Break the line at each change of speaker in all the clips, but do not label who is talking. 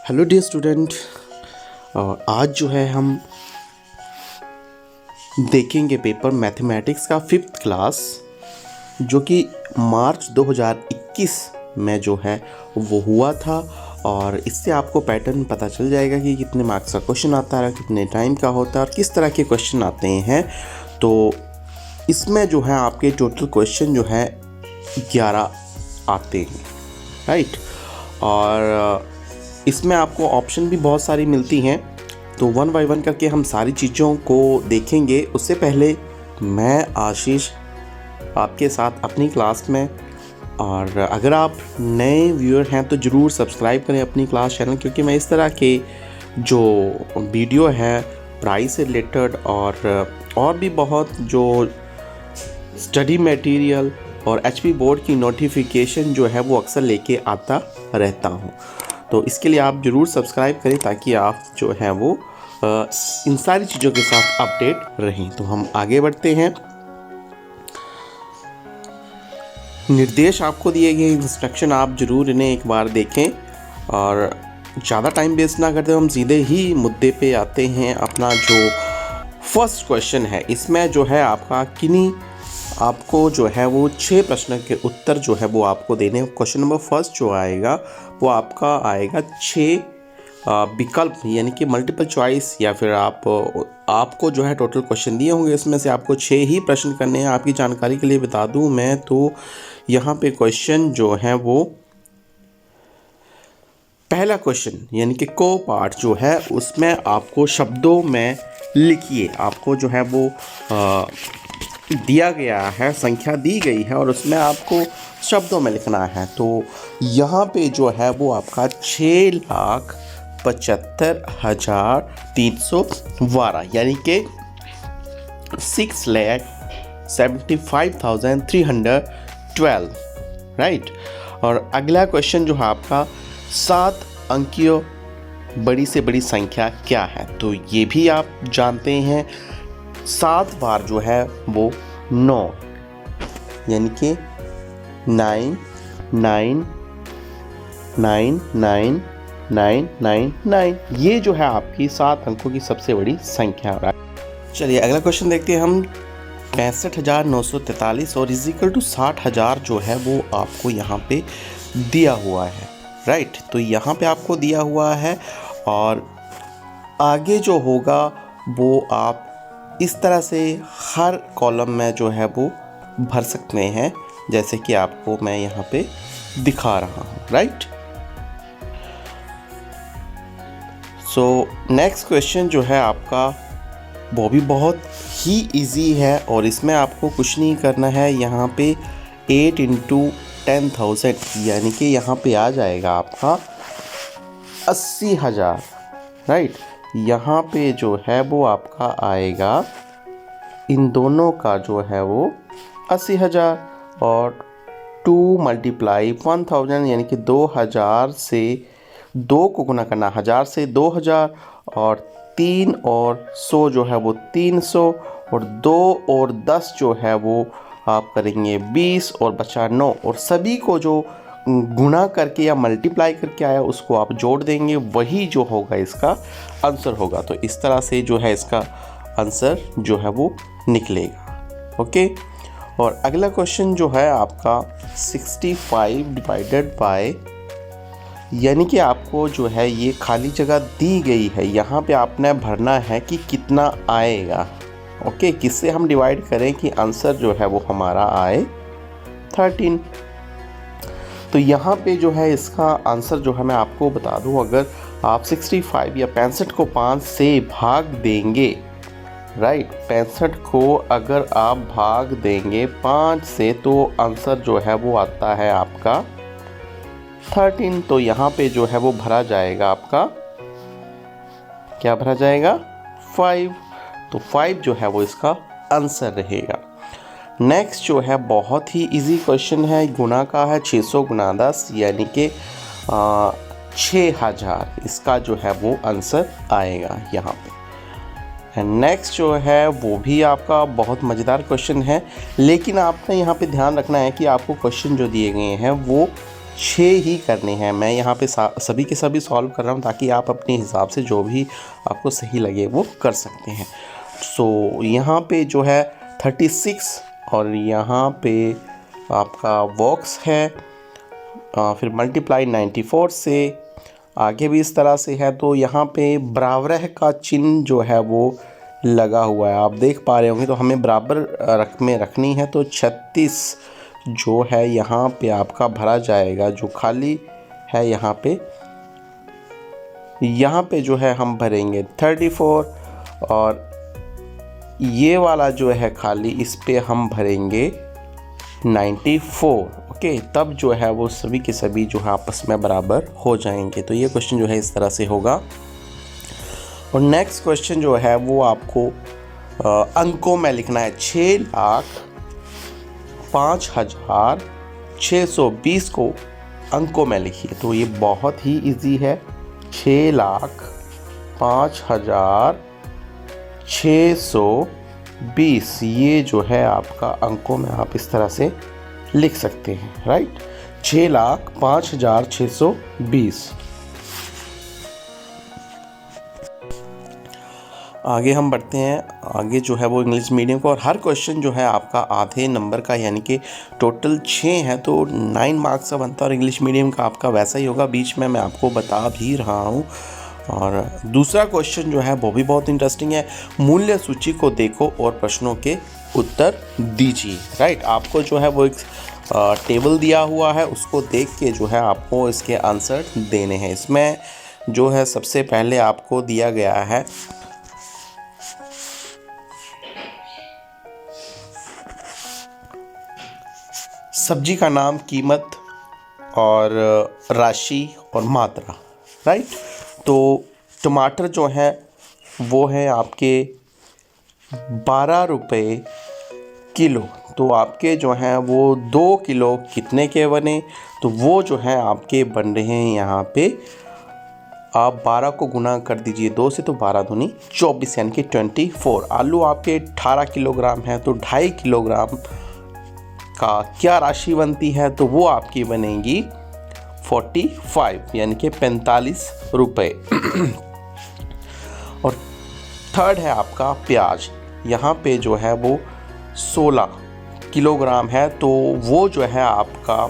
Hello dear student. आज जो है हम देखेंगे पेपर मैथमेटिक्स का 5th क्लास, जो कि मार्च 2021 में जो है वो हुआ था। और इससे आपको पैटर्न पता चल जाएगा कि कितने मार्क्स का क्वेश्चन आता है, कितने टाइम का होता है और किस तरह के क्वेश्चन आते हैं। तो इसमें जो है आपके टोटल क्वेश्चन जो है 11 आते हैं, राइट। और इसमें आपको ऑप्शन भी बहुत सारी मिलती हैं, तो वन बाय वन करके हम सारी चीज़ों को देखेंगे। उससे पहले मैं आशीष आपके साथ अपनी क्लास में, और अगर आप नए व्यूअर हैं तो ज़रूर सब्सक्राइब करें अपनी क्लास चैनल, क्योंकि मैं इस तरह के जो वीडियो है पढ़ाई से रिलेटेड और भी बहुत जो स्टडी मटेरियल और एचपी बोर्ड की नोटिफिकेशन जो है वो अक्सर लेके आता रहता हूँ। तो इसके लिए आप ज़रूर सब्सक्राइब करें ताकि आप जो है वो इन सारी चीज़ों के साथ अपडेट रहें। तो हम आगे बढ़ते हैं। निर्देश आपको दिए गए इंस्ट्रक्शन आप ज़रूर इन्हें एक बार देखें, और ज़्यादा टाइम वेस्ट ना करते हम सीधे ही मुद्दे पे आते हैं। अपना जो फर्स्ट क्वेश्चन है, इसमें जो है आपको जो है वो 6 प्रश्न के उत्तर जो है वो आपको देने। क्वेश्चन नंबर फर्स्ट जो आएगा वो आपका आएगा 6 विकल्प, यानी कि मल्टीपल चॉइस, या फिर आपको जो है टोटल क्वेश्चन दिए होंगे, इसमें से आपको 6 ही प्रश्न करने हैं। आपकी जानकारी के लिए बता दूं मैं, तो यहाँ पे क्वेश्चन जो है वो पहला क्वेश्चन यानी कि को पार्ट जो है उसमें आपको शब्दों में लिखिए। आपको जो है वो दिया गया है, संख्या दी गई है और उसमें आपको शब्दों में लिखना है। तो यहाँ पे जो है वो आपका 6,75,312 यानी कि 6,75,312, राइट। और अगला क्वेश्चन जो है आपका 7 अंकीय बड़ी से बड़ी संख्या क्या है, तो ये भी आप जानते हैं। 7 बार जो है वो 9, यानी कि 9 9 9 9 9 9 9, ये जो है आपकी 7 अंकों की सबसे बड़ी संख्या है। चलिए अगला क्वेश्चन देखते हैं हम। 65,943 और इजिकल टू 60,000 जो है वो आपको यहाँ पे दिया हुआ है, राइट। तो यहाँ पे आपको दिया हुआ है, और आगे जो होगा वो आप इस तरह से हर कॉलम में जो है वो भर सकते हैं, जैसे कि आपको मैं यहाँ पे दिखा रहा हूँ, राइट। सो नेक्स्ट क्वेश्चन जो है आपका वो भी बहुत ही इजी है, और इसमें आपको कुछ नहीं करना है। यहाँ पे 8 × 10,000 यानी कि यहाँ पे आ जाएगा आपका 80,000, राइट। यहाँ पे जो है वो आपका आएगा इन दोनों का जो है वो 80,000, और 2 × 1,000 यानी कि 2,000 से 2 को गुना करना, 1000 से 2,000, और 3 और 100 जो है वो 300, और 2 और 10 जो है वो आप करेंगे 20, और बचा 9, और सभी को जो गुना करके या मल्टीप्लाई करके आया उसको आप जोड़ देंगे, वही जो होगा इसका आंसर होगा। तो इस तरह से जो है इसका आंसर जो है वो निकलेगा, ओके। और अगला क्वेश्चन जो है आपका 65 डिवाइडेड बाय, यानी कि आपको जो है ये खाली जगह दी गई है, यहाँ पे आपने भरना है कि कितना आएगा, ओके। किससे हम डिवाइड करें कि आंसर जो है वो हमारा आए 13। तो यहाँ पे जो है इसका आंसर जो है मैं आपको बता दूँ, अगर आप 65 या 65 को 5 से भाग देंगे, राइट, 65 को अगर आप भाग देंगे 5 से, तो आंसर जो है वो आता है आपका 13। तो यहाँ पे जो है वो भरा जाएगा आपका, क्या भरा जाएगा, 5। तो 5 जो है वो इसका आंसर रहेगा। नेक्स्ट जो है बहुत ही इजी क्वेश्चन है, गुना का है। 600 × 10 यानी कि 6,000, इसका जो है वो आंसर आएगा यहाँ पे। नेक्स्ट जो है वो भी आपका बहुत मज़ेदार क्वेश्चन है, लेकिन आपने यहाँ पे ध्यान रखना है कि आपको क्वेश्चन जो दिए गए हैं वो 6 ही करने हैं। मैं यहाँ पे सभी के सभी सॉल्व कर रहा हूँ ताकि आप अपने हिसाब से जो भी आपको सही लगे वो कर सकते हैं। सो यहाँ पे जो है 36 और यहाँ पे आपका बॉक्स है, फिर मल्टीप्लाई 94 से आगे भी इस तरह से है। तो यहाँ पे बराबर का चिन्ह जो है वो लगा हुआ है, आप देख पा रहे होंगे। तो हमें बराबर में रखनी है। तो 36 जो है यहाँ पे आपका भरा जाएगा, जो खाली है यहाँ पे जो है हम भरेंगे 34, और ये वाला जो है खाली इस पे हम भरेंगे 94। ओके, तब जो है वो सभी के सभी जो है आपस में बराबर हो जाएंगे। तो ये क्वेश्चन जो है इस तरह से होगा। और नेक्स्ट क्वेश्चन जो है वो आपको अंकों में लिखना है। 6,05,620 को अंकों में लिखिए। तो ये बहुत ही इजी है। 6,05,620 ये जो है आपका अंकों में आप इस तरह से लिख सकते हैं, राइट। 6,05,620। आगे हम बढ़ते हैं। आगे जो है वो इंग्लिश मीडियम का, और हर क्वेश्चन जो है आपका आधे नंबर का, यानी कि टोटल 6 है तो 9 मार्क्स का बनता है। और इंग्लिश मीडियम का आपका वैसा ही होगा, बीच में मैं आपको बता भी रहा हूँ। और दूसरा क्वेश्चन जो है वो भी बहुत इंटरेस्टिंग है। मूल्य सूची को देखो और प्रश्नों के उत्तर दीजिए, राइट। आपको जो है वो एक टेबल दिया हुआ है, उसको देख के जो है आपको इसके आंसर देने हैं। इसमें जो है सबसे पहले आपको दिया गया है सब्जी का नाम, कीमत और राशि और मात्रा, राइट। तो टमाटर जो है वो है आपके 12 रुपये किलो। तो आपके जो हैं वो 2 किलो कितने के बने? तो वो जो है आपके बन रहे हैं यहाँ पे, आप 12 को गुना कर दीजिए 2 से, तो 12 दूनी 24 यानी कि 24। आलू आपके 18 किलोग्राम है, तो 2.5 किलोग्राम का क्या राशि बनती है? तो वो आपकी बनेगी 45 यानी कि 45 रुपये। और थर्ड है आपका प्याज। यहाँ पे जो है वो 16 किलोग्राम है, तो वो जो है आपका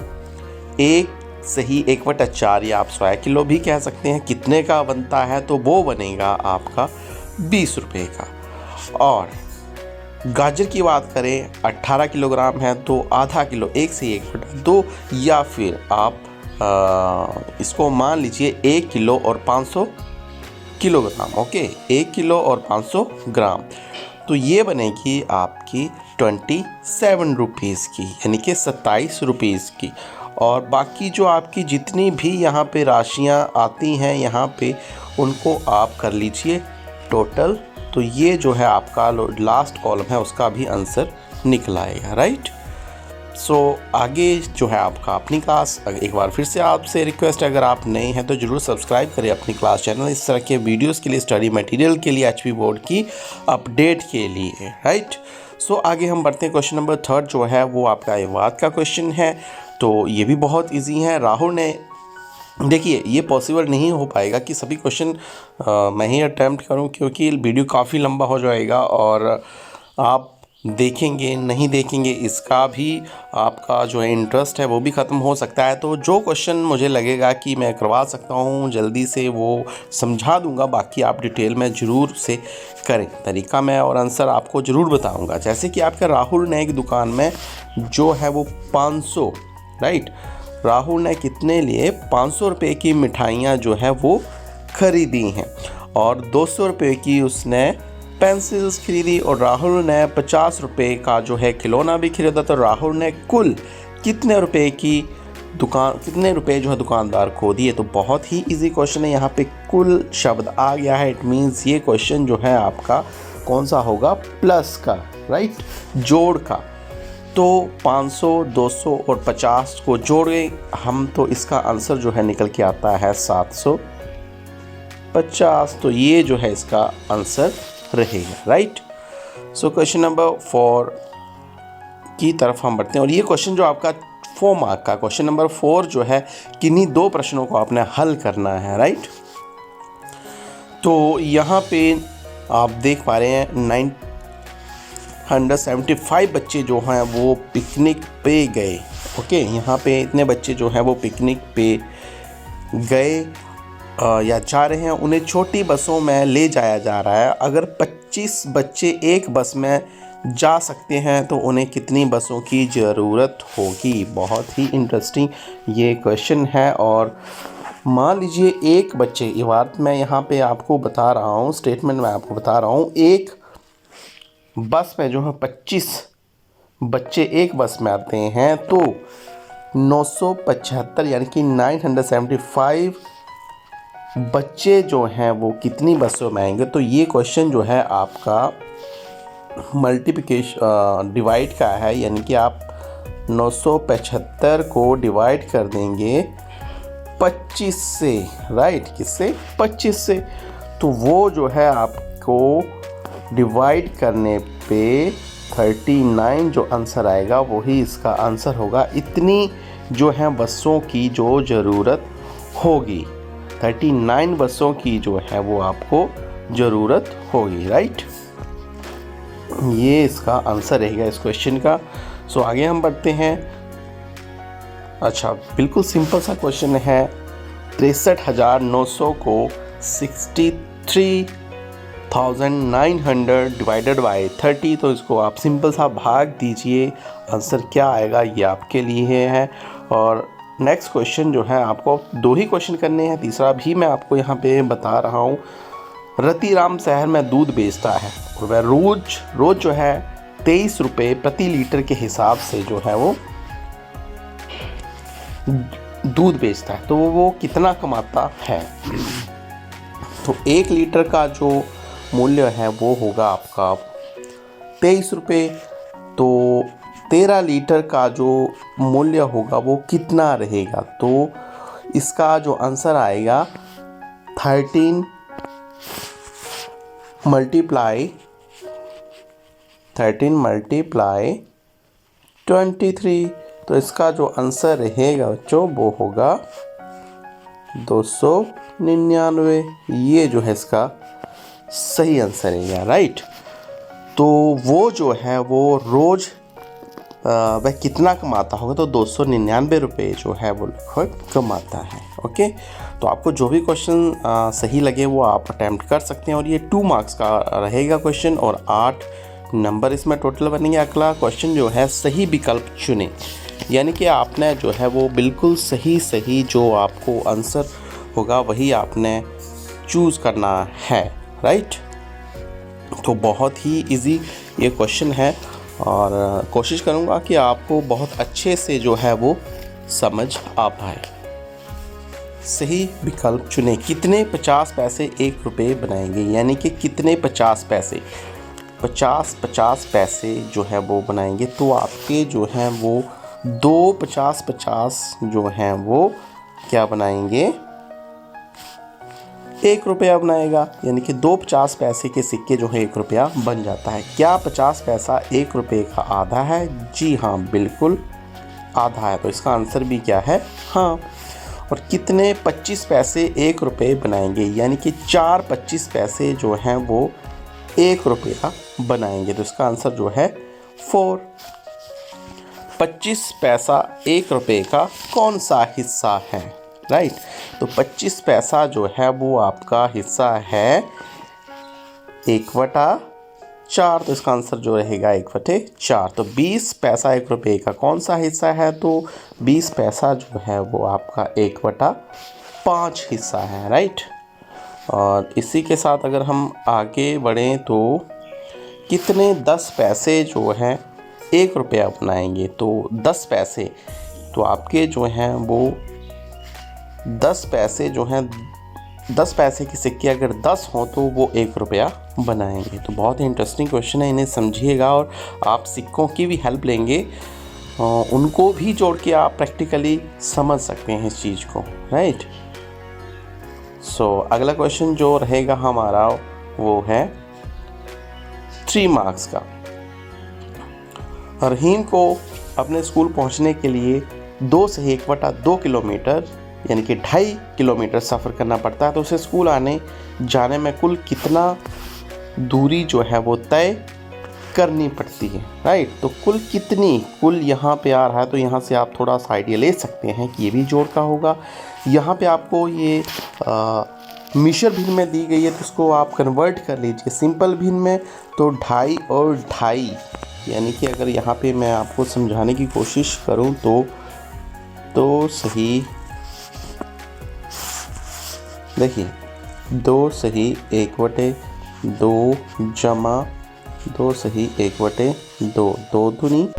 1/4 या आप 100 किलो भी कह सकते हैं, कितने का बनता है? तो वो बनेगा आपका 20 रुपये का। और गाजर की बात करें 18 किलोग्राम है, तो आधा किलो 1/1/2, या फिर आप इसको मान लीजिए 1 किलो और 500 किलोग्राम। ओके, 1 किलो और 500 ग्राम, तो ये बनेगी आपकी 27 रुपीज़ की, यानी कि 27 रुपीज़ की। और बाकी जो आपकी जितनी भी यहाँ पे राशियाँ आती हैं यहाँ पे, उनको आप कर लीजिए टोटल। तो ये जो है आपका लास्ट कॉलम है, उसका भी आंसर निकल आएगा, राइट। सो आगे जो है आपका अपनी क्लास, एक बार फिर से आपसे रिक्वेस्ट है, अगर आप नए हैं तो ज़रूर सब्सक्राइब करें अपनी क्लास चैनल, इस तरह के वीडियोस के लिए, स्टडी मटेरियल के लिए, एचपी बोर्ड की अपडेट के लिए, राइट। सो आगे हम बढ़ते हैं। क्वेश्चन नंबर 3 जो है वो आपका एवाद का क्वेश्चन है। तो ये भी बहुत ईजी है। राहुल ने, देखिए ये पॉसिबल नहीं हो पाएगा कि सभी क्वेश्चन मैं ही अटैम्प्ट करूं, क्योंकि वीडियो काफ़ी लंबा हो जाएगा और आप देखेंगे नहीं देखेंगे, इसका भी आपका जो है इंटरेस्ट है वो भी ख़त्म हो सकता है। तो जो क्वेश्चन मुझे लगेगा कि मैं करवा सकता हूँ जल्दी से, वो समझा दूंगा, बाकी आप डिटेल में ज़रूर से करें। तरीका मैं और आंसर आपको ज़रूर बताऊँगा। जैसे कि आपका राहुल ने एक दुकान में जो है वो 500, राइट, राहुल ने कितने लिए 500 रुपये की मिठाइयाँ जो है वो ख़रीदी हैं, और 200 रुपये की उसने पेंसिल्स खरीदी, और राहुल ने 50 रुपये का जो है खिलौना भी खरीदा। तो राहुल ने कुल कितने रुपए जो है दुकानदार को दिए? तो बहुत ही इजी क्वेश्चन है। यहाँ पे कुल शब्द आ गया है, इट मीन्स ये क्वेश्चन जो है आपका कौन सा होगा? प्लस का, राइट, जोड़ का। तो 500, 200 और 50 को जोड़े हम, तो इसका आंसर जो है निकल के आता है 750। तो ये जो है इसका आंसर रहेगा, राइट। सो क्वेश्चन नंबर 4 की तरफ हम बढ़ते हैं। और ये क्वेश्चन जो आपका 4 मार्क का। क्वेश्चन नंबर 4 जो है किन्हीं 2 प्रश्नों को आपने हल करना है, राइट। तो यहाँ पे आप देख पा रहे हैं 975 बच्चे जो हैं वो पिकनिक पे गए। ओके, यहाँ पे इतने बच्चे जो हैं वो पिकनिक पे गए या जा रहे हैं। उन्हें छोटी बसों में ले जाया जा रहा है। अगर 25 बच्चे एक बस में जा सकते हैं तो उन्हें कितनी बसों की ज़रूरत होगी। बहुत ही इंटरेस्टिंग ये क्वेश्चन है। और मान लीजिए एक बच्चे, इबारत मैं यहाँ पे आपको बता रहा हूँ, स्टेटमेंट में आपको बता रहा हूँ, एक बस में जो है 25 बच्चे एक बस में आते हैं तो 975 यानी कि 975 बच्चे जो हैं वो कितनी बसों में आएंगे। तो ये क्वेश्चन जो है आपका मल्टीप्लिकेशन डिवाइड का है, यानी कि आप 975 को डिवाइड कर देंगे 25 से, राइट। किससे? 25 से। तो वो जो है आपको डिवाइड करने पे 39 जो आंसर आएगा वही इसका आंसर होगा। इतनी जो है बसों की जो ज़रूरत होगी, 39 बसों की जो है वो आपको ज़रूरत होगी, राइट। ये इसका आंसर रहेगा इस क्वेश्चन का। सो आगे हम बढ़ते हैं। अच्छा, बिल्कुल सिंपल सा क्वेश्चन है। 63,900 को 63,900 डिवाइडेड बाय 30, तो इसको आप सिंपल सा भाग दीजिए। आंसर क्या आएगा ये आपके लिए है। और नेक्स्ट क्वेश्चन जो है, आपको 2 ही क्वेश्चन करने हैं, तीसरा भी मैं आपको यहाँ पे बता रहा हूँ। रतिराम शहर में दूध बेचता है और वह रोज जो है 23 रुपये प्रति लीटर के हिसाब से जो है वो दूध बेचता है। तो वो कितना कमाता है? तो 1 लीटर का जो मूल्य है वो होगा आपका 23 रुपये। तो 13 लीटर का जो मूल्य होगा वो कितना रहेगा? तो इसका जो आंसर आएगा 13 मल्टीप्लाई 23। तो इसका जो आंसर रहेगा बच्चों वो होगा 299। ये जो है इसका सही आंसर रहेगा, राइट। तो वो जो है वो रोज़ वह कितना कमाता होगा? तो 299 रुपये जो है वो लगभग कमाता है। ओके, तो आपको जो भी क्वेश्चन सही लगे वो आप अटैम्प्ट कर सकते हैं। और ये 2 मार्क्स का रहेगा क्वेश्चन और 8 नंबर इसमें टोटल बनेंगे। अगला क्वेश्चन जो है, सही विकल्प चुनें, यानी कि आपने जो है वो बिल्कुल सही जो आपको आंसर होगा वही आपने चूज़ करना है, राइट। तो बहुत ही इजी ये क्वेश्चन है और कोशिश करूँगा कि आपको बहुत अच्छे से जो है वो समझ आ पाए। सही विकल्प चुनें। कितने 50 पैसे 1 रुपये बनाएंगे? यानी कि कितने 50 पैसे 50 पैसे जो है वो बनाएंगे। तो आपके जो हैं वो 2 50 जो हैं वो क्या बनाएंगे? 1 रुपया बनाएगा। यानी कि 2 50 पैसे के सिक्के जो है 1 रुपया बन जाता है। क्या 50 पैसा 1 रुपये का आधा है? जी हाँ, बिल्कुल आधा है। तो इसका आंसर भी क्या है? हाँ। और कितने 25 पैसे 1 रुपये बनाएंगे? यानी कि 4 25 पैसे जो हैं वो 1 रुपया बनाएंगे। तो इसका आंसर जो है 4। 25 पैसा 1 रुपये का कौन सा हिस्सा है? राइट। तो 25 पैसा जो है वो आपका हिस्सा है 1/4। तो इसका आंसर जो रहेगा 1/4। तो 20 पैसा 1 रुपये का कौन सा हिस्सा है? तो 20 पैसा जो है वो आपका 1/5 हिस्सा है, राइट। और इसी के साथ अगर हम आगे बढ़ें तो कितने 10 पैसे जो हैं 1 रुपया बनाएंगे? तो 10 पैसे, तो आपके जो हैं वो 10 पैसे जो हैं 10 पैसे के सिक्के अगर 10 हों तो वो 1 रुपया बनाएंगे। तो बहुत ही इंटरेस्टिंग क्वेश्चन है, इन्हें समझिएगा और आप सिक्कों की भी हेल्प लेंगे, उनको भी जोड़ के आप प्रैक्टिकली समझ सकते हैं इस चीज़ को, राइट। सो अगला क्वेश्चन जो रहेगा हमारा वो है 3 मार्क्स का। रहीम को अपने स्कूल पहुंचने के लिए 2 से 1/2 किलोमीटर यानी कि 2.5 किलोमीटर सफ़र करना पड़ता है, तो उसे स्कूल आने जाने में कुल कितना दूरी जो है वो तय करनी पड़ती है, राइट। तो कुल यहाँ पे आ रहा है, तो यहाँ से आप थोड़ा सा आइडिया ले सकते हैं कि ये भी जोड़ का होगा। यहाँ पे आपको ये मिश्र भिन्न में दी गई है, तो इसको आप कन्वर्ट कर लीजिए सिंपल भिन्न में। तो 2.5 और 2.5 यानी कि अगर यहाँ पे मैं आपको समझाने की कोशिश करूँ तो सही देखिए, 2 सही 1/2 जमा 2 सही 1/2, 2 दूनी।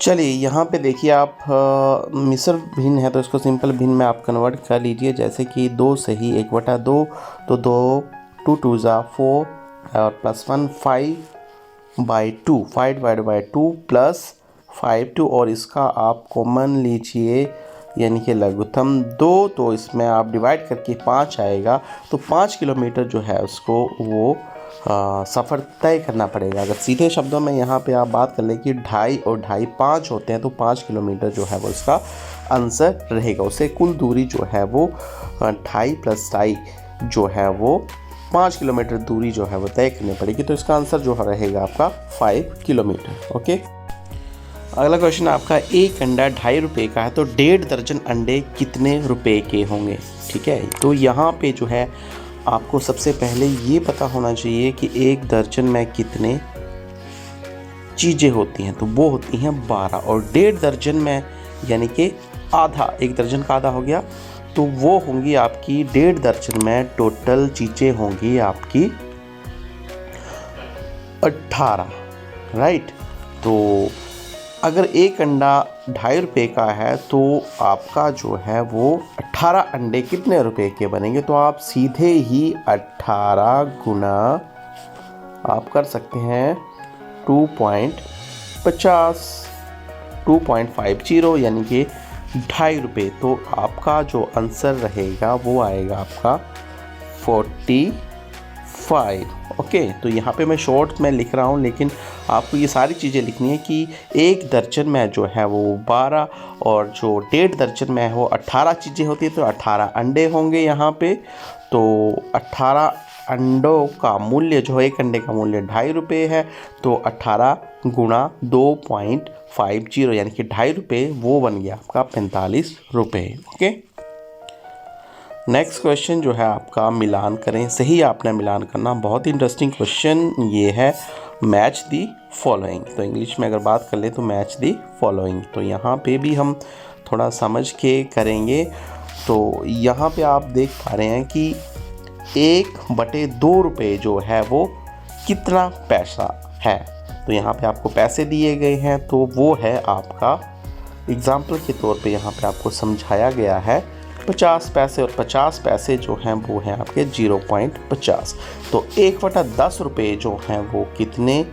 चलिए यहाँ पे देखिए आप मिश्र भिन्न है तो इसको सिंपल भिन्न में आप कन्वर्ट कर लीजिए। जैसे कि 2 सही 1/2, तो 2 2 ज़ा 4 और +1 5/2, 5/2 प्लस 5/2 और इसका आप कॉमन लीजिए यानी कि लघुत्तम 2, तो इसमें आप डिवाइड करके 5 आएगा। तो 5 किलोमीटर जो है उसको वो सफ़र तय करना पड़ेगा। अगर सीधे शब्दों में यहाँ पे आप बात कर लें कि 2.5 और 2.5 5 होते हैं, तो 5 किलोमीटर जो है वो इसका आंसर रहेगा। उससे कुल दूरी जो है वो 2.5 + 2.5 जो है वो 5 किलोमीटर दूरी जो है वो तय करनी पड़ेगी। तो इसका आंसर जो रहेगा आपका 5 किलोमीटर। ओके, अगला क्वेश्चन आपका, एक अंडा 2.5 रुपये का है, तो 1.5 दर्जन अंडे कितने रुपए के होंगे। ठीक है, तो यहाँ पे जो है आपको सबसे पहले ये पता होना चाहिए कि एक दर्जन में कितने चीज़ें होती हैं, तो वो होती हैं 12, और 1.5 दर्जन में यानी कि आधा, एक दर्जन का आधा हो गया, तो वो होंगी आपकी 1.5 दर्जन में टोटल चीज़ें होंगी आपकी 18, राइट। तो अगर एक अंडा 2.5 रुपये का है तो आपका जो है वो 18 अंडे कितने रुपए के बनेंगे। तो आप सीधे ही 18 गुना आप कर सकते हैं 2.50 यानी कि 2.5 रुपये। तो आपका जो आंसर रहेगा वो आएगा आपका 45। ओके, तो यहाँ पे मैं शॉर्ट में लिख रहा हूँ, लेकिन आपको ये सारी चीज़ें लिखनी है कि एक दर्जन में जो है वो 12 और जो 1.5 दर्जन में है वो 18 चीज़ें होती है, तो 18 अंडे होंगे यहाँ पे। तो 18 अंडों का मूल्य जो है, एक अंडे का मूल्य 2.5 रुपये है, तो 18 गुणा 2.50 यानी कि 2.5 रुपये, वो बन गया आपका 45 रुपये। ओके, नेक्स्ट क्वेश्चन जो है आपका, मिलान करें। सही आपने मिलान करना, बहुत ही इंटरेस्टिंग क्वेश्चन ये है। मैच दी फॉलोइंग, तो इंग्लिश में अगर बात कर ले तो मैच दी फॉलोइंग। तो यहाँ पे भी हम थोड़ा समझ के करेंगे। तो यहाँ पे आप देख पा रहे हैं कि 1/2 रुपये जो है वो कितना पैसा है। तो यहाँ पे आपको पैसे दिए गए हैं, तो वो है आपका एग्जाम्पल के तौर पे यहाँ पे आपको समझाया गया है 50 पैसे, और 50 पैसे जो हैं वो हैं आपके 0.50। तो 1/10 रुपये जो हैं वो कितने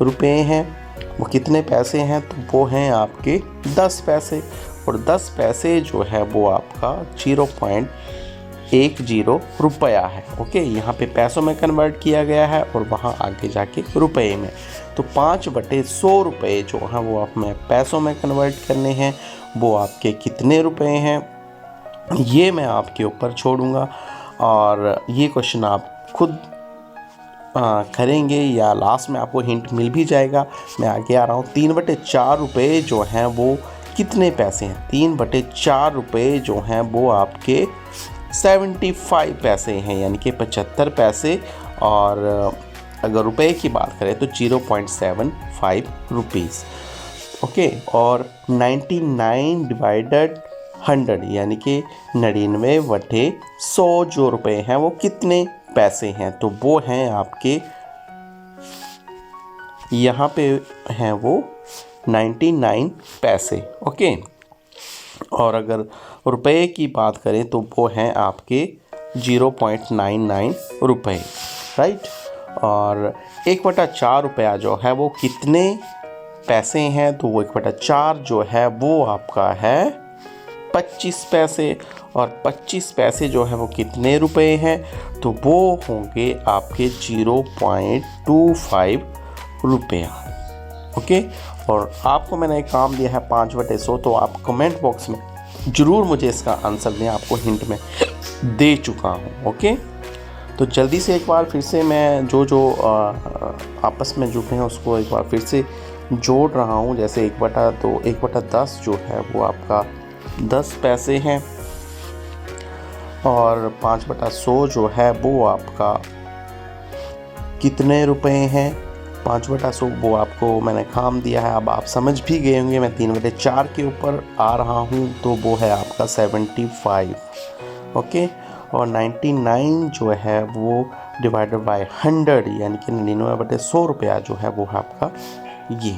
रुपए हैं, वो कितने पैसे हैं, तो वो हैं आपके 10 पैसे, और 10 पैसे जो है वो आपका 0.10 रुपया है। ओके, यहाँ पे पैसों में कन्वर्ट किया गया है और वहाँ आगे जाके रुपए में। तो 5/100 रुपये जो हैं वो आप में पैसों में कन्वर्ट करने हैं, वो आपके कितने रुपए हैं, ये मैं आपके ऊपर छोड़ूंगा। और ये क्वेश्चन आप खुद करेंगे या लास्ट में आपको हिंट मिल भी जाएगा। मैं आगे आ रहा हूँ। 3/4 रुपये जो हैं वो कितने पैसे हैं। 3/4 रुपये जो हैं वो आपके 75 पैसे हैं, यानी कि 75 पैसे। और अगर रुपए की बात करें तो 0.75 रुपीज़। ओके, और 99 डिवाइडेड 100 यानी कि 99/100 जो रुपए हैं वो कितने पैसे हैं, तो वो हैं आपके यहाँ पे हैं वो 99 पैसे। ओके, और अगर रुपए की बात करें तो वो हैं आपके 0.99 रुपए, राइट। और 1/4 रुपया जो है वो कितने पैसे हैं, तो वो 1/4 जो है वो आपका है 25 पैसे, और 25 पैसे जो है वो कितने रुपए हैं, तो वो होंगे आपके 0.25 रुपया। ओके, और आपको मैंने एक काम दिया है 5/100, तो आप कमेंट बॉक्स में ज़रूर मुझे इसका आंसर दें, आपको हिंट में दे चुका हूँ। ओके, तो जल्दी से एक बार फिर से मैं जो आपस में जुड़े हैं उसको एक बार फिर से जोड़ रहा हूँ। जैसे 1/2 1/10 जो है वो आपका 10 पैसे हैं, और 5/100 जो है वो आपका कितने रुपए हैं। 5/100 वो आपको मैंने काम दिया है, अब आप समझ भी गए होंगे। मैं 3/4 के ऊपर आ रहा हूँ, तो वो है आपका 75। ओके, और 99 जो है वो डिवाइडेड बाय 100 यानी कि 99/100 रुपया जो है वो है आपका ये।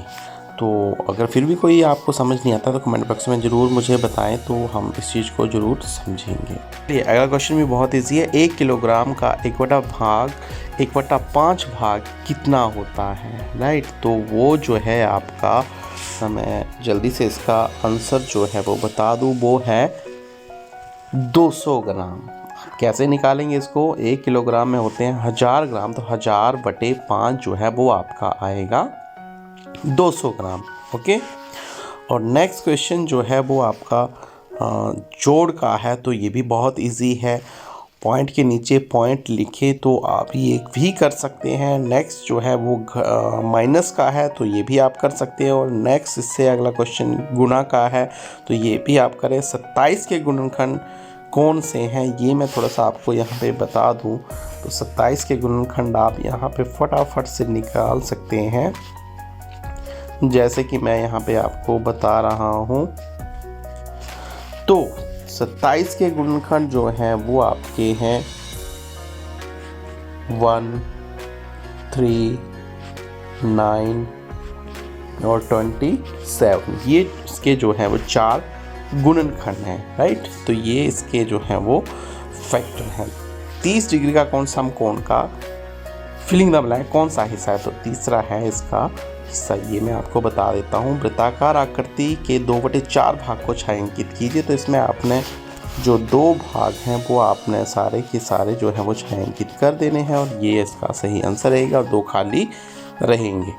तो अगर फिर भी कोई आपको समझ नहीं आता तो कमेंट बॉक्स में ज़रूर मुझे बताएं, तो हम इस चीज़ को ज़रूर समझेंगे। ये अगला क्वेश्चन भी बहुत ईजी है। 1 किलोग्राम का 1/5 भाग कितना होता है, राइट। तो वो जो है आपका, मैं जल्दी से इसका आंसर जो है वो बता दूँ, वो है 200 ग्राम। कैसे निकालेंगे इसको, 1 किलोग्राम में होते हैं 1000 ग्राम, तो 1000/5 जो है वो आपका आएगा 200 ग्राम। ओके, और नेक्स्ट क्वेश्चन जो है वो आपका जोड़ का है, तो ये भी बहुत इजी है। पॉइंट के नीचे पॉइंट लिखे तो आप ये भी कर सकते हैं। नेक्स्ट जो है वो माइनस का है, तो ये भी आप कर सकते हैं। और नेक्स्ट इससे अगला क्वेश्चन गुणा का है, तो ये भी आप करें। 27 के गुणनखंड कौन से हैं, ये मैं थोड़ा सा आपको यहाँ पे बता दूँ। तो 27 के गुणनखंड आप यहाँ पे फटाफट से निकाल सकते हैं, जैसे कि मैं यहाँ पे आपको बता रहा हूँ। तो 27 के गुणनखंड जो हैं वो आपके हैं 1, 3, 9 और 27। ये इसके जो हैं वो 4 गुणनखंड हैं, राइट। तो ये इसके जो हैं वो फैक्टर हैं। 30 डिग्री का कौन सा हम कोण का फिलिंग द ब्लैंक कौन सा हिस्सा है, तो तीसरा है इसका हिस्सा। ये मैं आपको बता देता हूँ। वृत्ताकार आकृति के 2/4 भाग को छायांकित कीजिए। तो इसमें आपने जो 2 भाग हैं वो आपने सारे के सारे जो हैं वो छायांकित कर देने हैं, और ये इसका सही आंसर रहेगा, और 2 खाली रहेंगे।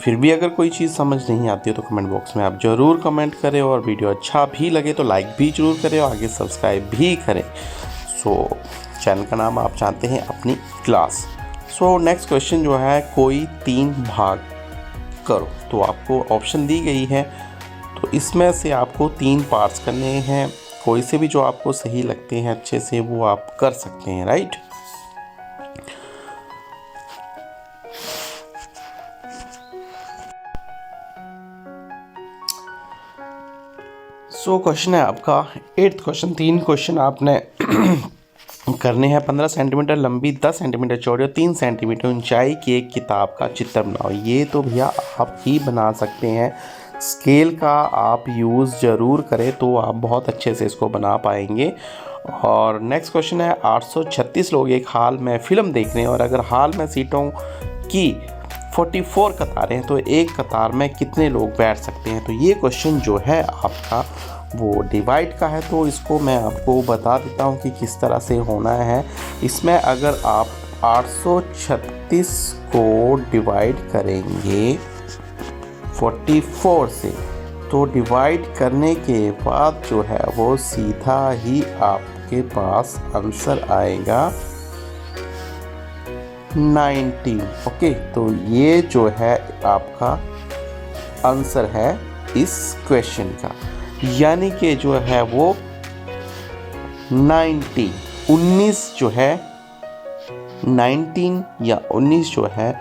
फिर भी अगर कोई चीज़ समझ नहीं आती है तो कमेंट बॉक्स में आप ज़रूर कमेंट करें, और वीडियो अच्छा भी लगे तो लाइक भी ज़रूर करें, और आगे सब्सक्राइब भी करें। सो चैनल का नाम आप जानते हैं अपनी क्लास। सो नेक्स्ट क्वेश्चन जो है, कोई 3 भाग करो। तो आपको ऑप्शन दी गई है, तो इसमें से आपको 3 पार्ट्स करने हैं। कोई से भी जो आपको सही लगते हैं अच्छे से वो आप कर सकते हैं, राइट। सो क्वेश्चन है आपका 8th क्वेश्चन। 3 क्वेश्चन आपने करने हैं। 15 सेंटीमीटर लंबी, 10 सेंटीमीटर चौड़ी और 3 सेंटीमीटर ऊंचाई की एक किताब का चित्र बनाओ। ये तो भैया आप ही बना सकते हैं। स्केल का आप यूज़ ज़रूर करें, तो आप बहुत अच्छे से इसको बना पाएंगे। और नेक्स्ट क्वेश्चन है, 836 लोग एक हॉल में फ़िल्म देख रहे हैं, और अगर हॉल में सीटों की 44 कतारें हैं, तो एक कतार में कितने लोग बैठ सकते हैं। तो ये क्वेश्चन जो है आपका वो डिवाइड का है, तो इसको मैं आपको बता देता हूँ कि किस तरह से होना है। इसमें अगर आप 836 को डिवाइड करेंगे 44 से, तो डिवाइड करने के बाद जो है वो सीधा ही आपके पास आंसर आएगा 19। ओके, तो ये जो है आपका आंसर है इस क्वेश्चन का, यानी कि जो है वो 19 जो है 19 या 19 जो है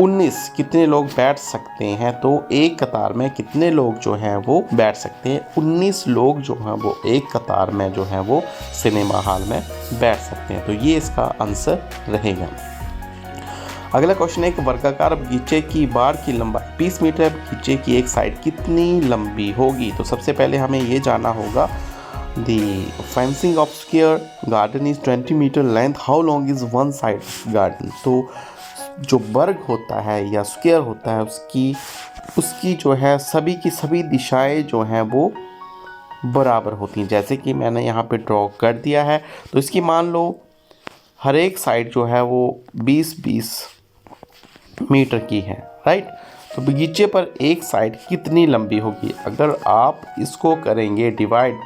19 कितने लोग बैठ सकते हैं। तो एक कतार में कितने लोग जो हैं वो बैठ सकते हैं, 19 लोग जो हैं वो एक कतार में जो हैं वो सिनेमा हॉल में बैठ सकते हैं। तो ये इसका आंसर रहेगा। अगला क्वेश्चन है, एक वर्गाकार बगीचे की बाड़ की लंबाई 20 मीटर, बगीचे की एक साइड कितनी लंबी होगी। तो सबसे पहले हमें ये जानना होगा, the fencing of square garden is 20 metre length, how long is one side garden. तो जो वर्ग होता है या स्क्वायर होता है उसकी जो है सभी की सभी दिशाएं जो हैं वो बराबर होती हैं। जैसे कि मैंने यहाँ पे ड्रॉ कर दिया है, तो इसकी मान लो हर एक साइड जो है वो 20-20 मीटर की है, राइट। तो बगीचे पर एक साइड कितनी लंबी होगी? अगर आप इसको करेंगे डिवाइड,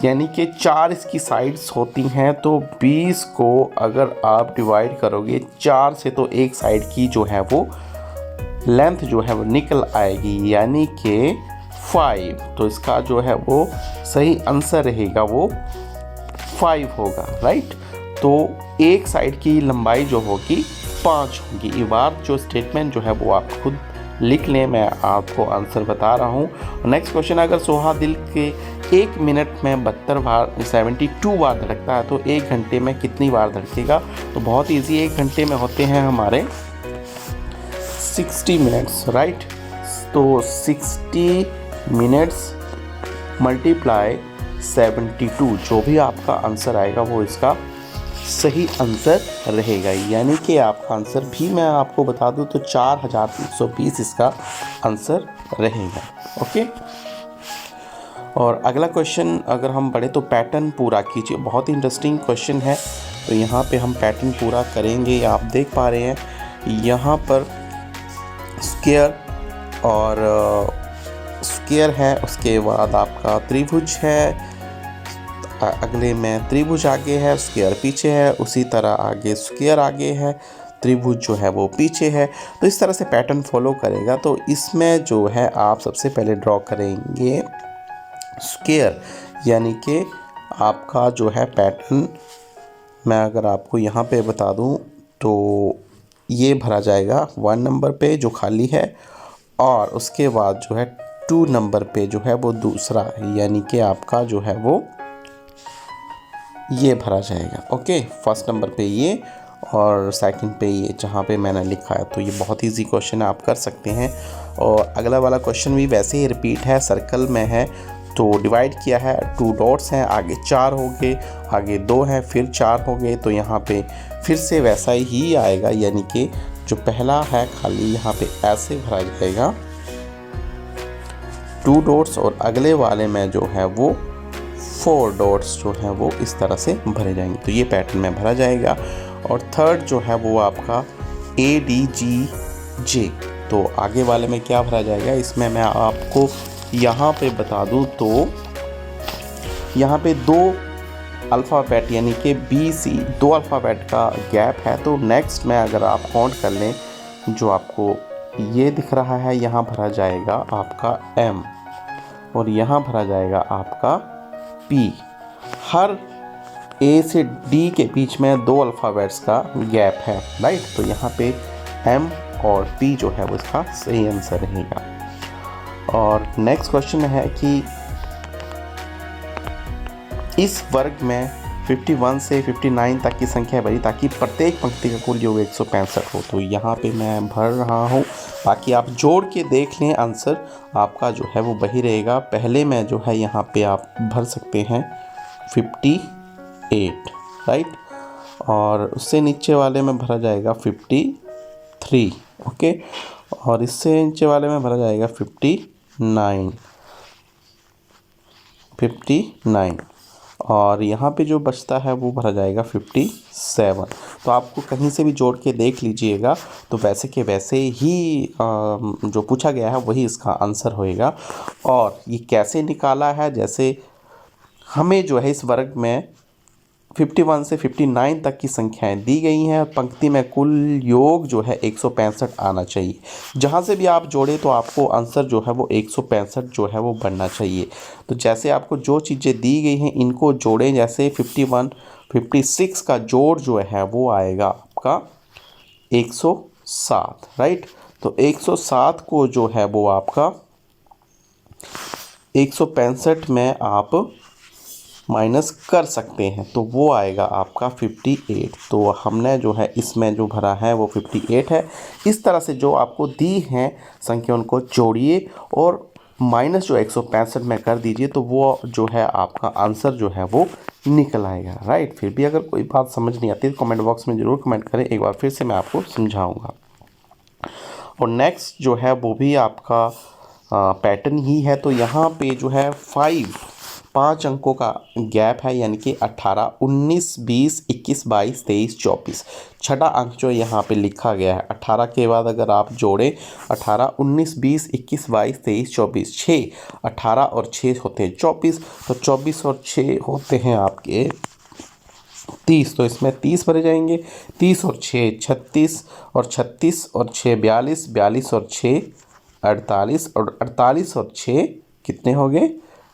यानी कि 4 इसकी साइड्स होती हैं, तो 20 को अगर आप डिवाइड करोगे 4 से तो एक साइड की जो है वो लेंथ जो है वो निकल आएगी, यानी कि 5। तो इसका जो है वो सही आंसर रहेगा वो 5 होगा, राइट। तो एक साइड की लंबाई जो होगी 5 होगी। ये बात जो स्टेटमेंट जो है वो आप खुद लिख लें, मैं आपको आंसर बता रहा हूँ। नेक्स्ट क्वेश्चन, अगर सोहा दिल के 1 मिनट में 72 बार 72 बार धड़कता है तो 1 घंटे में कितनी बार धड़केगा? तो बहुत ईजी, 1 घंटे में होते हैं हमारे 60 मिनट्स, राइट। तो 60 मिनट्स मल्टीप्लाई 72, जो भी आपका आंसर आएगा वो इसका सही आंसर रहेगा। यानी कि आपका आंसर भी मैं आपको बता दूं तो 4320 इसका आंसर रहेगा। ओके, और अगला क्वेश्चन अगर हम बढ़े तो पैटर्न पूरा कीजिए। बहुत ही इंटरेस्टिंग क्वेश्चन है, तो यहाँ पे हम पैटर्न पूरा करेंगे। आप देख पा रहे हैं यहाँ पर स्क्वायर और स्क्वायर है, उसके बाद आपका त्रिभुज है, अगले में त्रिभुज आगे है, स्क्वायर पीछे है, उसी तरह आगे स्क्वायर आगे है, त्रिभुज जो है वो पीछे है। तो इस तरह से पैटर्न फॉलो करेगा। तो इसमें जो है आप सबसे पहले ड्रॉ करेंगे स्क्वायर, यानी कि आपका जो है पैटर्न, मैं अगर आपको यहाँ पे बता दूँ तो ये भरा जाएगा 1 नंबर पे जो खाली है, और उसके बाद जो है 2 नंबर पे जो है वो दूसरा, यानी कि आपका जो है वो ये भरा जाएगा। ओके, फर्स्ट नंबर पे ये और सेकंड पे ये, जहाँ पे मैंने लिखा है। तो ये बहुत इजी क्वेश्चन है, आप कर सकते हैं। और अगला वाला क्वेश्चन भी वैसे ही रिपीट है, सर्कल में है, तो डिवाइड किया है, 2 डॉट्स हैं, आगे 4 हो गए, आगे 2 हैं, फिर 4 हो गए। तो यहाँ पे फिर से वैसा ही आएगा, यानी कि जो पहला है खाली यहाँ पे ऐसे भरा जाएगा 2 डॉट्स, और अगले वाले में जो है वो 4 डॉट्स जो हैं वो इस तरह से भरे जाएंगे। तो ये पैटर्न में भरा जाएगा। और थर्ड जो है वो आपका ADGJ, तो आगे वाले में क्या भरा जाएगा? इसमें मैं आपको यहाँ पे बता दूँ तो यहाँ पे 2 अल्फ़ाबेट यानी कि BC 2 अल्फ़ाबेट का गैप है। तो नेक्स्ट में अगर आप काउंट कर लें, जो आपको ये दिख रहा है, यहाँ भरा जाएगा आपका M, और यहाँ भरा जाएगा आपका P। हर A से D के बीच में 2 अल्फ़ाबेट्स का गैप है, राइट। तो यहाँ पे M और P जो है वो इसका सही आंसर रहेगा। और नेक्स्ट क्वेश्चन है कि इस वर्ग में 51 से 59 तक की संख्या भरी ताकि प्रत्येक पंक्ति का कुल योग 165 हो। तो यहाँ पे मैं भर रहा हूँ, बाकी आप जोड़ के देख लें, आंसर आपका जो है वो वही रहेगा। पहले में जो है यहाँ पे आप भर सकते हैं 58, राइट, और उससे नीचे वाले में भरा जाएगा 53, ओके, और इससे नीचे वाले में भरा जाएगा 59, और यहाँ पे जो बचता है वो भरा जाएगा 57। तो आपको कहीं से भी जोड़ के देख लीजिएगा, तो वैसे के वैसे ही जो पूछा गया है वही इसका आंसर होएगा। और ये कैसे निकाला है, जैसे हमें जो है इस वर्ग में 51 से 59 तक की संख्याएं दी गई हैं, पंक्ति में कुल योग जो है 165 आना चाहिए। जहां से भी आप जोड़े तो आपको आंसर जो है वो 165 जो है वो बनना चाहिए। तो जैसे आपको जो चीज़ें दी गई हैं इनको जोड़ें, जैसे 51 56 का जोड़ जो है वो आएगा आपका 107, राइट। तो 107 को जो है वो आपका 165 में आप माइनस कर सकते हैं, तो वो आएगा आपका 58। तो हमने जो है इसमें जो भरा है वो 58 है। इस तरह से जो आपको दी हैं संख्या उनको जोड़िए और माइनस जो 165 में कर दीजिए, तो वो जो है आपका आंसर जो है वो निकल आएगा, राइट। फिर भी अगर कोई बात समझ नहीं आती तो कमेंट बॉक्स में ज़रूर कमेंट करें, एक बार फिर से मैं आपको समझाऊँगा। और नेक्स्ट जो है वो भी आपका पैटर्न ही है। तो यहाँ पे जो है 5 5 अंकों का गैप है, यानी कि 18, 19, 20, 21, 22, 23, 24। छठा अंक जो यहाँ पे लिखा गया है 18 के बाद अगर आप जोड़ें 18, 19, 20, 21, 22, 23, 24, 6, 18 और 6 होते हैं 24, तो 24 और 6 होते हैं आपके 30, तो इसमें 30 भरे जाएंगे। 30 और 6 36, और 36 और 6 42, 42 और 6 48, और 48 और 6 कितने हो गए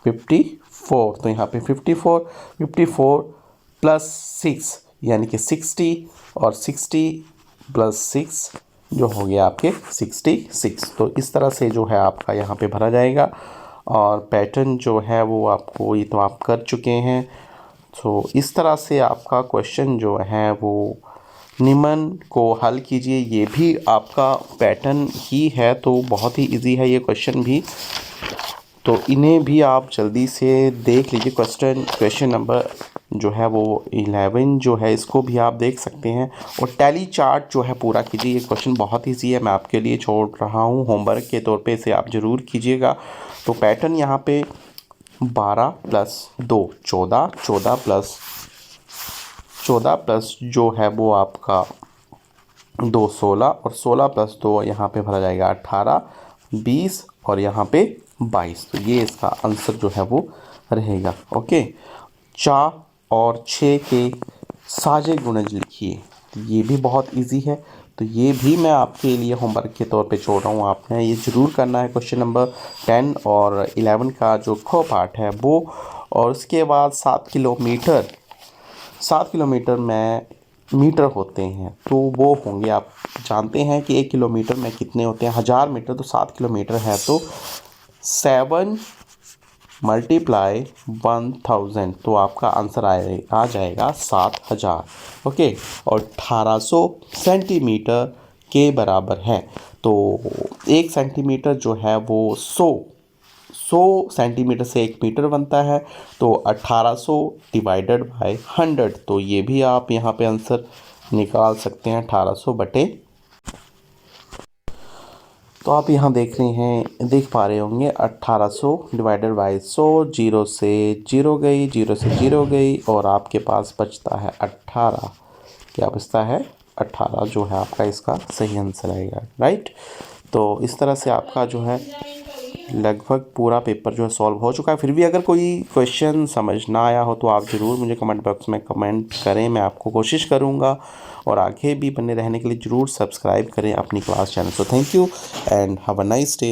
54, तो यहाँ पे 54, 54 प्लस 6 यानी कि 60, और 60 प्लस 6 जो हो गया आपके 66। तो इस तरह से जो है आपका यहाँ पे भरा जाएगा। और पैटर्न जो है वो आपको ये तो आप कर चुके हैं। तो इस तरह से आपका क्वेश्चन जो है वो निम्न को हल कीजिए। ये भी आपका पैटर्न ही है, तो बहुत ही इजी है ये क्वेश्चन भी, तो इन्हें भी आप जल्दी से देख लीजिए। क्वेश्चन नंबर जो है वो 11 जो है इसको भी आप देख सकते हैं, और टैली चार्ट जो है पूरा कीजिए। ये क्वेश्चन बहुत ईजी है, मैं आपके लिए छोड़ रहा हूँ होमवर्क के तौर पे, इसे आप ज़रूर कीजिएगा। तो पैटर्न यहाँ पे 12 प्लस 2 14, 14 प्लस जो है वो आपका 2 16, और 16 प्लस 2 यहाँ पे भरा जाएगा 18, 20 और यहाँ पे 22। तो ये इसका आंसर जो है वो रहेगा। ओके, 4 और 6 के साजे गुणज लिखिए। ये भी बहुत इजी है, तो ये भी मैं आपके लिए होमवर्क के तौर पे छोड़ रहा हूँ। आपने ये ज़रूर करना है क्वेश्चन नंबर 10 और 11 का जो ख पार्ट है वो। और उसके बाद 7 किलोमीटर में मीटर होते हैं, तो वो होंगे, आप जानते हैं कि 1 किलोमीटर में कितने होते हैं 1000 मीटर, तो 7 किलोमीटर है तो 7 मल्टीप्लाई 1000, तो आपका आंसर आ जाएगा 7000। ओके, और 1800 सेंटीमीटर के बराबर है। तो 1 सेंटीमीटर जो है वो 100 सेंटीमीटर से 1 मीटर बनता है, तो 1800 डिवाइडेड बाय 100, तो ये भी आप यहाँ पे आंसर निकाल सकते हैं 1800 बटे। तो आप यहाँ देख पा रहे होंगे 1800 डिवाइडेड बाय 100, 0 से 0 गई, 0 से 0 गई, और आपके पास बचता है 18। क्या बचता है 18 जो है आपका इसका सही आंसर आएगा, राइट। तो इस तरह से आपका जो है लगभग पूरा पेपर जो है सॉल्व हो चुका है। फिर भी अगर कोई क्वेश्चन समझ ना आया हो तो आप ज़रूर मुझे कमेंट बॉक्स में कमेंट करें, मैं आपको कोशिश करूँगा। और आगे भी बने रहने के लिए ज़रूर सब्सक्राइब करें अपनी class channel. So thank you and have a nice day.